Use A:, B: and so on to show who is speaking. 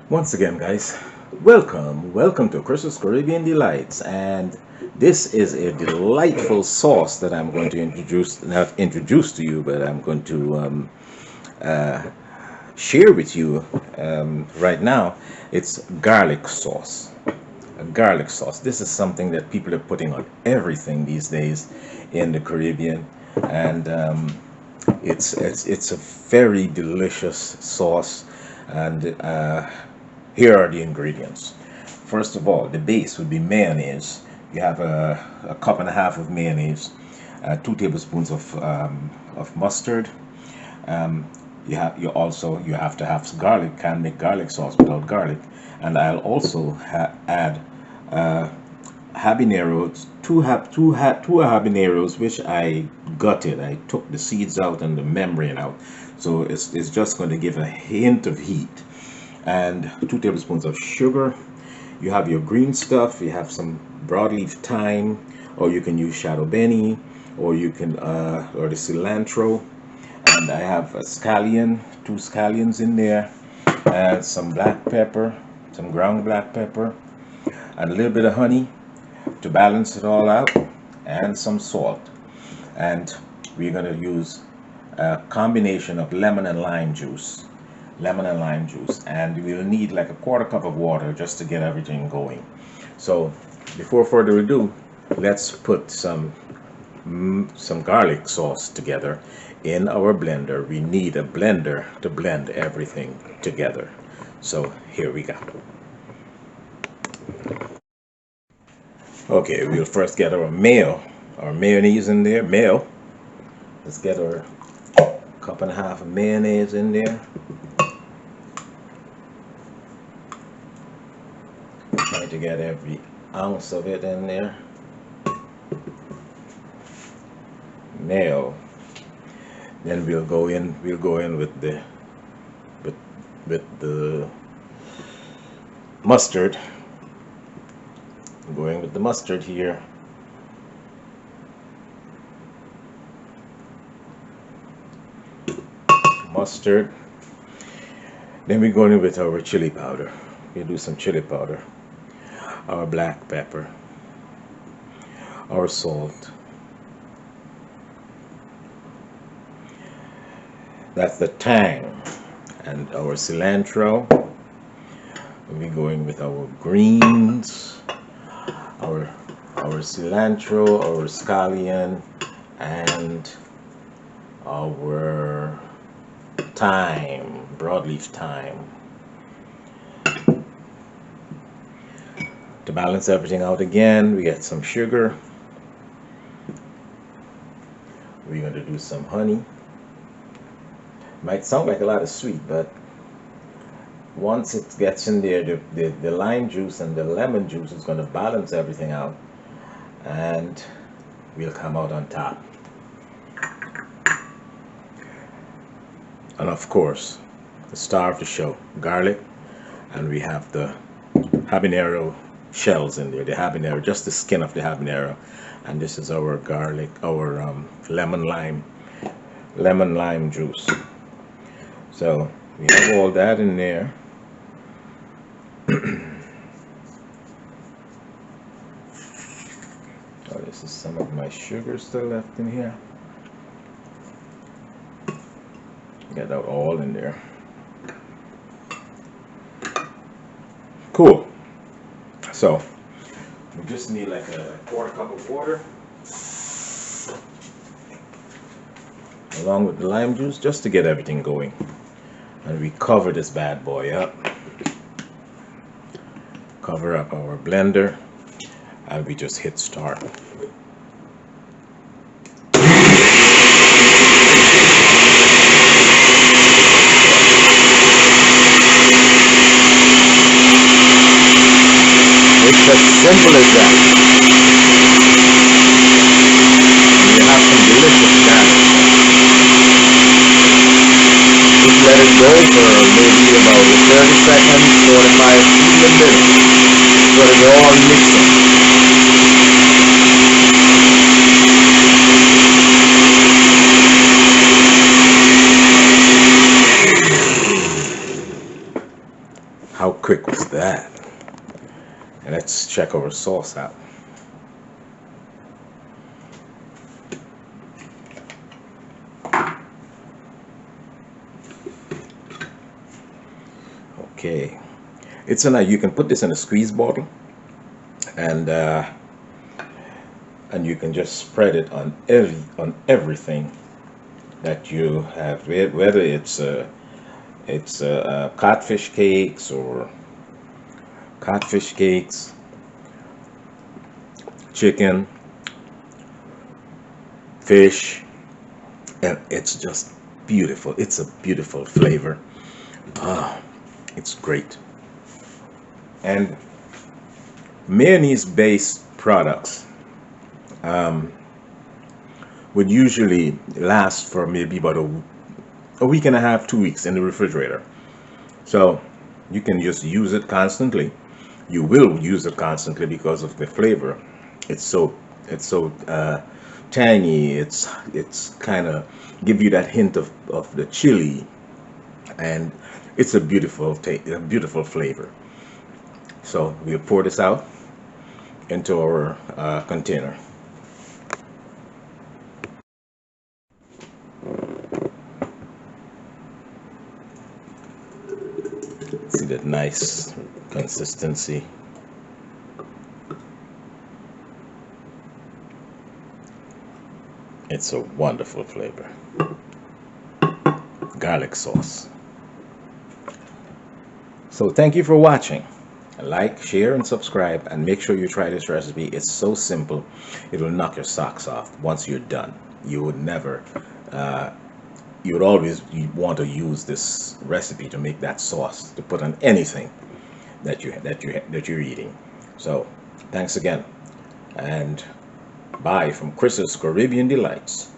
A: Once again, guys, welcome to Chris's Caribbean Delights, and this is a delightful sauce that I'm going to not introduce to you, but I'm going to share with you right now. It's garlic sauce. A garlic sauce. This is something that people are putting on everything these days in the Caribbean, and it's a very delicious sauce, and here are the ingredients. First of all, the base would be mayonnaise. You have a cup and a half of mayonnaise, 2 tablespoons of mustard. You have to have garlic. Can't make garlic sauce without garlic. And I'll also add habaneros, two habaneros, which I gutted. I took the seeds out and the membrane out, so it's just going to give a hint of heat. And 2 tablespoons of sugar. You have your green stuff. You have some broadleaf thyme, or you can use shadow benny, or you can or the cilantro. And I have a scallion, 2 scallions in there, and some black pepper, some ground black pepper, and a little bit of honey to balance it all out, and some salt. And we're going to use a combination of lemon and lime juice, and we'll need like a quarter cup of water just to get everything going. So before further ado, let's put some garlic sauce together in our blender. We need a blender to blend everything together. So here we go. Okay, we'll first get our mayonnaise in there. Let's get our cup and a half of mayonnaise in there. Try to get every ounce of it in there. Mayo. Then we'll go in with the mustard. I'm going with the mustard here. Mustard. Then we're going in with our chili powder. We'll do some chili powder. Our black pepper, our salt. That's the thyme, and our cilantro. We'll be going with our greens, our cilantro, our scallion, and our thyme, broadleaf thyme. To balance everything out again, we get some sugar. We're going to do some honey. Might sound like a lot of sweet, but once it gets in there, the lime juice and the lemon juice is going to balance everything out, and we'll come out on top. And of course, the star of the show, garlic, and we have the habanero shells in there, the habanero, just the skin of the habanero. And this is our garlic, our lemon lime juice. So we have all that in there. Oh, this is some of my sugar still left in here. Get that all in there. Cool. So we just need like a quarter cup of water along with the lime juice just to get everything going. And we cover this bad boy up. Cover up our blender, and we just hit start. It's as simple as that. And you have some delicious garlic. Just let it go for maybe about 30 seconds, 45, even a minute. So it's all mixing. How quick was that? And let's check our sauce out. Okay, it's you can put this in a squeeze bottle, and you can just spread it on everything that you have, whether it's codfish cakes or chicken, fish, and it's just beautiful. It's a beautiful flavor. Ah, it's great. And mayonnaise based products would usually last for maybe about a week and a half, 2 weeks in the refrigerator. So you can just use it constantly. You will use it constantly because of the flavor. It's so tangy. It's kind of give you that hint of the chili, and it's a beautiful flavor. So we'll pour this out into our container. See that nice consistency. It's a wonderful flavor. Garlic sauce. So thank you for watching. Like, share, and subscribe, and make sure you try this recipe. It's so simple, it will knock your socks off once you're done. You would never, you would always want to use this recipe to make that sauce to put on anything that you're eating. So thanks again, and bye from Chris's Caribbean Delights.